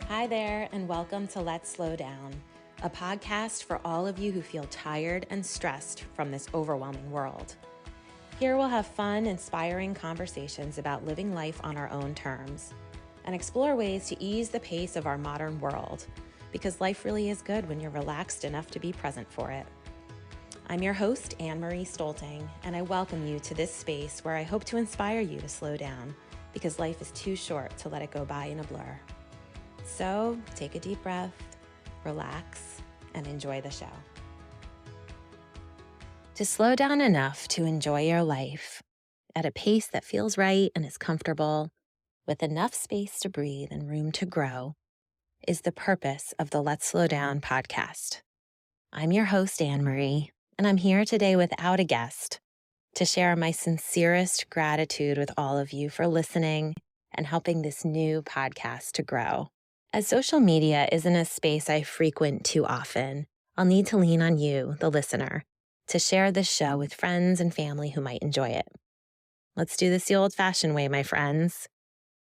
Hi there, and welcome to Let's Slow Down, a podcast for all of you who feel tired and stressed from this overwhelming world. Here we'll have fun, inspiring conversations about living life on our own terms and explore ways to ease the pace of our modern world, because life really is good when you're relaxed enough to be present for it. I'm your host, Annemarie Stolting, and I welcome you to this space where I hope to inspire you to slow down, because life is too short to let it go by in a blur. So take a deep breath, relax, and enjoy the show. To slow down enough to enjoy your life at a pace that feels right and is comfortable, with enough space to breathe and room to grow, is the purpose of the Let's Slow Down podcast. I'm your host, Annemarie, and I'm here today without a guest to share my sincerest gratitude with all of you for listening and helping this new podcast to grow. As social media isn't a space I frequent too often, I'll need to lean on you, the listener, to share this show with friends and family who might enjoy it. Let's do this the old-fashioned way, my friends.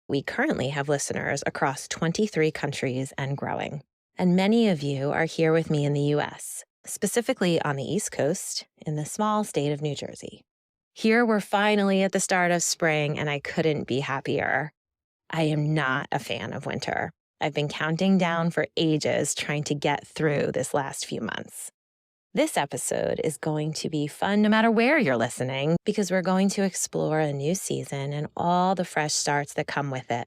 We currently have listeners across 23 countries and growing, and many of you are here with me in the U.S., specifically on the East Coast in the small state of New Jersey. Here we're finally at the start of spring, and I couldn't be happier. I am not a fan of winter. I've been counting down for ages trying to get through this last few months. This episode is going to be fun no matter where you're listening, because we're going to explore a new season and all the fresh starts that come with it.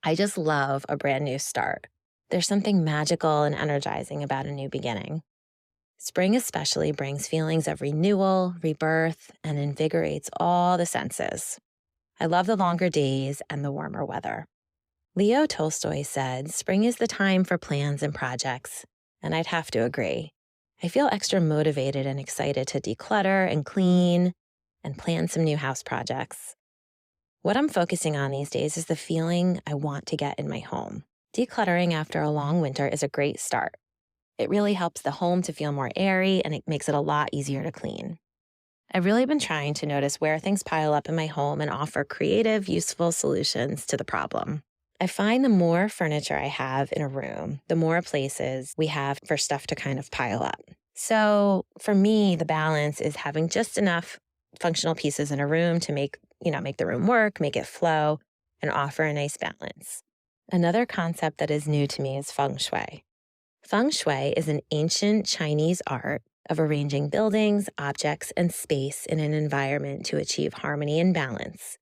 I just love a brand new start. There's something magical and energizing about a new beginning. Spring especially brings feelings of renewal, rebirth, and invigorates all the senses. I love the longer days and the warmer weather. Leo Tolstoy said, "Spring is the time for plans and projects," and I'd have to agree. I feel extra motivated and excited to declutter and clean and plan some new house projects. What I'm focusing on these days is the feeling I want to get in my home. Decluttering after a long winter is a great start. It really helps the home to feel more airy, and it makes it a lot easier to clean. I've really been trying to notice where things pile up in my home and offer creative, useful solutions to the problem. I find the more furniture I have in a room, the more places we have for stuff to kind of pile up. So for me, the balance is having just enough functional pieces in a room to make the room work, make it flow, and offer a nice balance. Another concept that is new to me is feng shui. Feng shui is an ancient Chinese art of arranging buildings, objects, and space in an environment to achieve harmony and balance.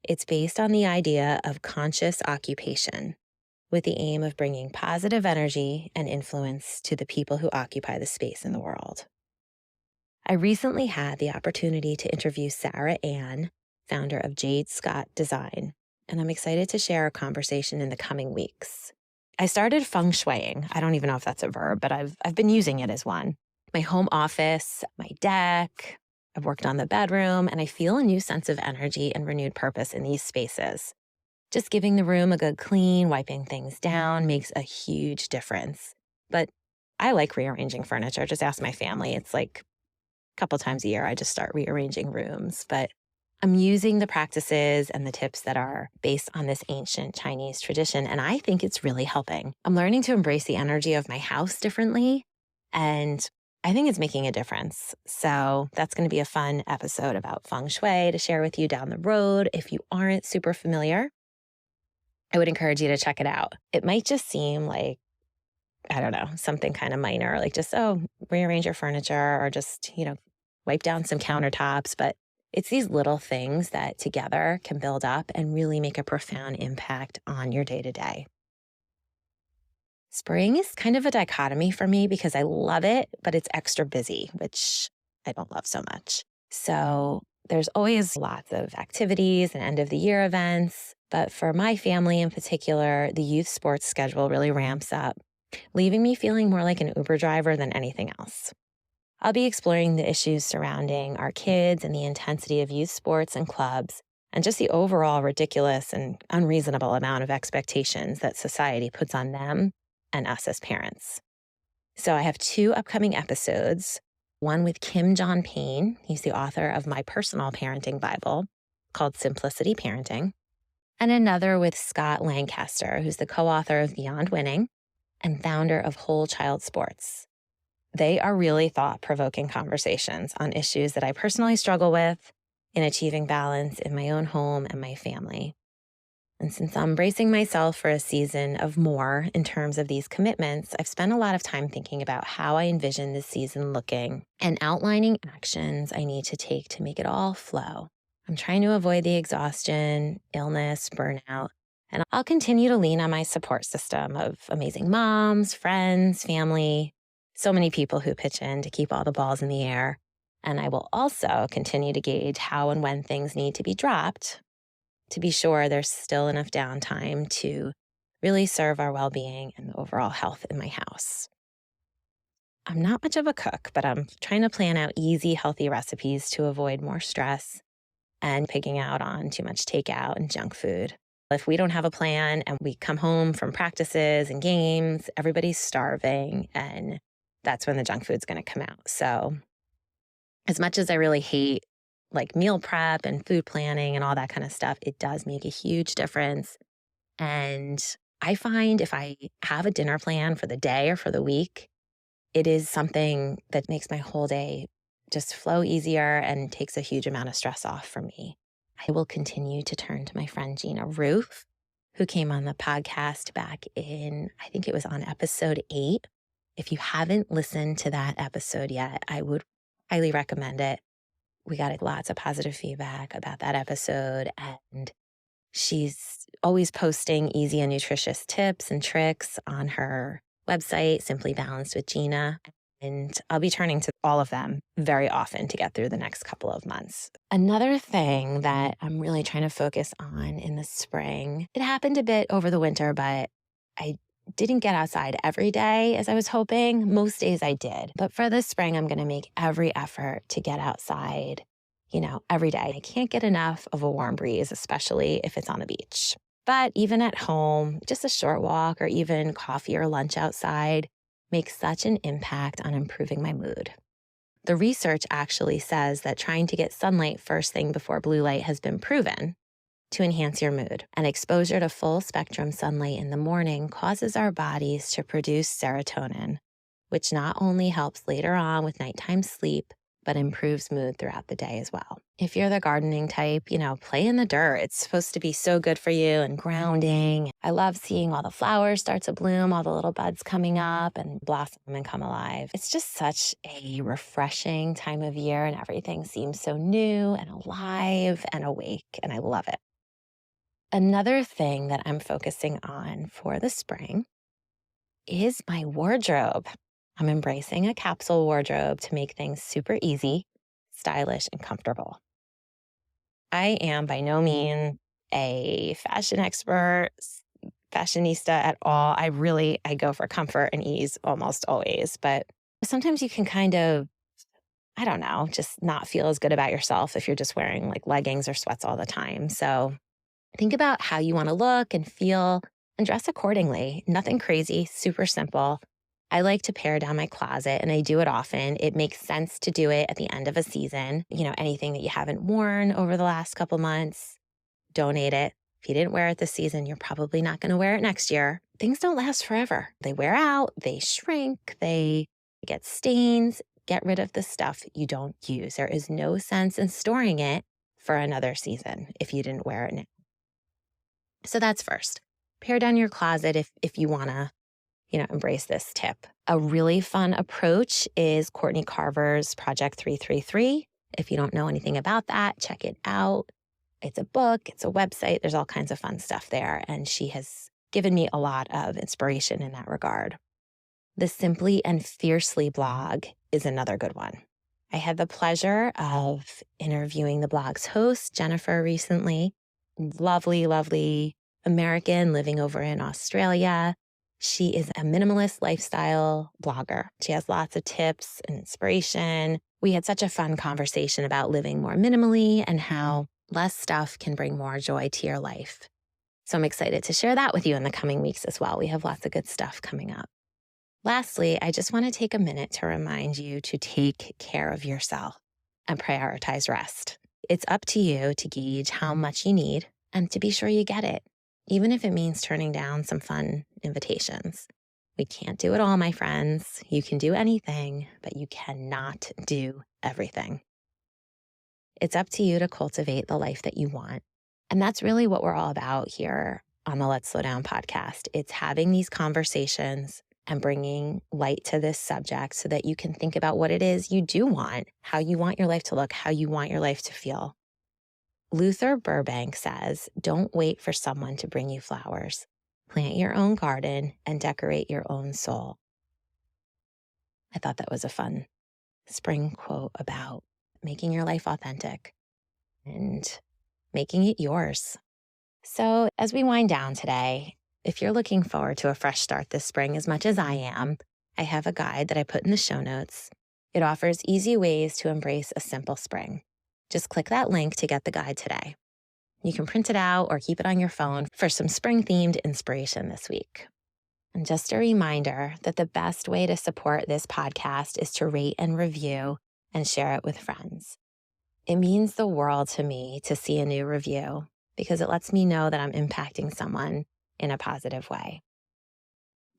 It's based on the idea of conscious occupation, with the aim of bringing positive energy and influence to the people who occupy the space in the world. I recently had the opportunity to interview Sarah Ann, founder of Jade Scott Design, and I'm excited to share a conversation in the coming weeks. I started feng shuiing. I don't even know if that's a verb, but I've been using it as one. My home office, my deck, I've worked on the bedroom, and I feel a new sense of energy and renewed purpose in these spaces. Just giving the room a good clean, wiping things down makes a huge difference. But I like rearranging furniture. Just ask my family. It's like a couple times a year I just start rearranging rooms. But I'm using the practices and the tips that are based on this ancient Chinese tradition, and I think it's really helping. I'm learning to embrace the energy of my house differently, and I think it's making a difference. So that's going to be a fun episode about feng shui to share with you down the road. If you aren't super familiar, I would encourage you to check it out. It might just seem like, I don't know, something kind of minor, like just, rearrange your furniture or just, wipe down some countertops. But it's these little things that together can build up and really make a profound impact on your day-to-day. Spring is kind of a dichotomy for me because I love it, but it's extra busy, which I don't love so much. So there's always lots of activities and end of the year events. But for my family in particular, the youth sports schedule really ramps up, leaving me feeling more like an Uber driver than anything else. I'll be exploring the issues surrounding our kids and the intensity of youth sports and clubs, and just the overall ridiculous and unreasonable amount of expectations that society puts on them and us as parents. So I have 2 upcoming episodes, one with Kim John Payne. He's the author of my personal parenting Bible called Simplicity Parenting. and another with Scott Lancaster, who's the co-author of Beyond Winning and founder of Whole Child Sports. They are really thought-provoking conversations on issues that I personally struggle with in achieving balance in my own home and my family. And since I'm bracing myself for a season of more in terms of these commitments, I've spent a lot of time thinking about how I envision this season looking and outlining actions I need to take to make it all flow. I'm trying to avoid the exhaustion, illness, burnout, and I'll continue to lean on my support system of amazing moms, friends, family, so many people who pitch in to keep all the balls in the air. And I will also continue to gauge how and when things need to be dropped to be sure there's still enough downtime to really serve our well-being and the overall health in my house. I'm not much of a cook, but I'm trying to plan out easy, healthy recipes to avoid more stress and pigging out on too much takeout and junk food. If we don't have a plan and we come home from practices and games, everybody's starving, and that's when the junk food's going to come out. So as much as I really hate like meal prep and food planning and all that kind of stuff, it does make a huge difference. And I find if I have a dinner plan for the day or for the week, it is something that makes my whole day just flow easier and takes a huge amount of stress off for me. I will continue to turn to my friend Gina Roof, who came on the podcast back in, I think it was on episode 8. If you haven't listened to that episode yet, I would highly recommend it. We got lots of positive feedback about that episode, and she's always posting easy and nutritious tips and tricks on her website, Simply Balanced with Gina. And I'll be turning to all of them very often to get through the next couple of months. Another thing that I'm really trying to focus on in the spring, it happened a bit over the winter, but I didn't get outside every day as I was hoping. Most days I did. But for this spring, I'm going to make every effort to get outside, every day. I can't get enough of a warm breeze, especially if it's on the beach. But even at home, just a short walk or even coffee or lunch outside makes such an impact on improving my mood. The research actually says that trying to get sunlight first thing before blue light has been proven to enhance your mood. And exposure to full spectrum sunlight in the morning causes our bodies to produce serotonin, which not only helps later on with nighttime sleep, but improves mood throughout the day as well. If you're the gardening type, play in the dirt. It's supposed to be so good for you and grounding. I love seeing all the flowers start to bloom, all the little buds coming up and blossom and come alive. It's just such a refreshing time of year, and everything seems so new and alive and awake, and I love it. Another thing that I'm focusing on for the spring is my wardrobe. I'm embracing a capsule wardrobe to make things super easy, stylish, and comfortable. I am by no means a fashion expert, fashionista at all. I go for comfort and ease almost always, but sometimes you can kind of, just not feel as good about yourself if you're just wearing like leggings or sweats all the time. So think about how you want to look and feel and dress accordingly. Nothing crazy, super simple. I like to pare down my closet, and I do it often. It makes sense to do it at the end of a season. Anything that you haven't worn over the last couple months, donate it. If you didn't wear it this season, you're probably not going to wear it next year. Things don't last forever. They wear out, they shrink, they get stains. Get rid of the stuff you don't use. There is no sense in storing it for another season if you didn't wear it now. So that's first. Pare down your closet if you want to embrace this tip. A really fun approach is Courtney Carver's Project 333. If you don't know anything about that, check it out. It's a book, it's a website, there's all kinds of fun stuff there, and she has given me a lot of inspiration in that regard. The Simply and Fiercely blog is another good one. I had the pleasure of interviewing the blog's host, Jennifer, recently. Lovely, lovely American living over in Australia. She is a minimalist lifestyle blogger. She has lots of tips and inspiration. We had such a fun conversation about living more minimally and how less stuff can bring more joy to your life. So I'm excited to share that with you in the coming weeks as well. We have lots of good stuff coming up. Lastly, I just want to take a minute to remind you to take care of yourself and prioritize rest. It's up to you to gauge how much you need and to be sure you get it, even if it means turning down some fun invitations. We can't do it all, my friends. You can do anything, but you cannot do everything. It's up to you to cultivate the life that you want. And that's really what we're all about here on the Let's Slow Down podcast. It's having these conversations and bringing light to this subject so that you can think about what it is you do want, how you want your life to look, how you want your life to feel. Luther Burbank says, don't wait for someone to bring you flowers. Plant your own garden and decorate your own soul. I thought that was a fun spring quote about making your life authentic and making it yours. So as we wind down today, if you're looking forward to a fresh start this spring as much as I am, I have a guide that I put in the show notes. It offers easy ways to embrace a simple spring. Just click that link to get the guide today. You can print it out or keep it on your phone for some spring-themed inspiration this week. And just a reminder that the best way to support this podcast is to rate and review and share it with friends. It means the world to me to see a new review because it lets me know that I'm impacting someone in a positive way.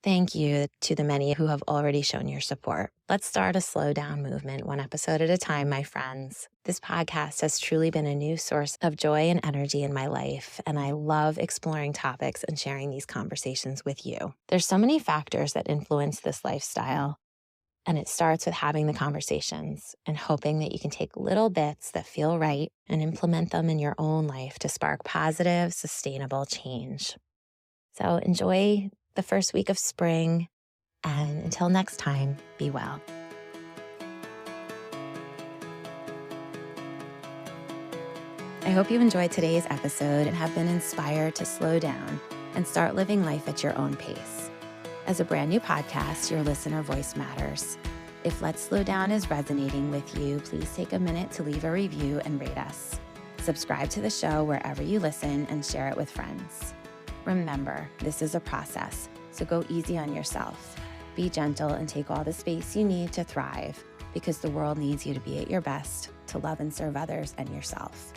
Thank you to the many who have already shown your support. Let's start a slow down movement, one episode at a time, my friends. This podcast has truly been a new source of joy and energy in my life, and I love exploring topics and sharing these conversations with you. There's so many factors that influence this lifestyle, and it starts with having the conversations and hoping that you can take little bits that feel right and implement them in your own life to spark positive, sustainable change. So enjoy the first week of spring, and until next time, be well. I hope you enjoyed today's episode and have been inspired to slow down and start living life at your own pace. As a brand new podcast, your listener voice matters. If Let's Slow Down is resonating with you, please take a minute to leave a review and rate us. Subscribe to the show wherever you listen and share it with friends. Remember, this is a process, so go easy on yourself. Be gentle and take all the space you need to thrive, because the world needs you to be at your best, to love and serve others and yourself.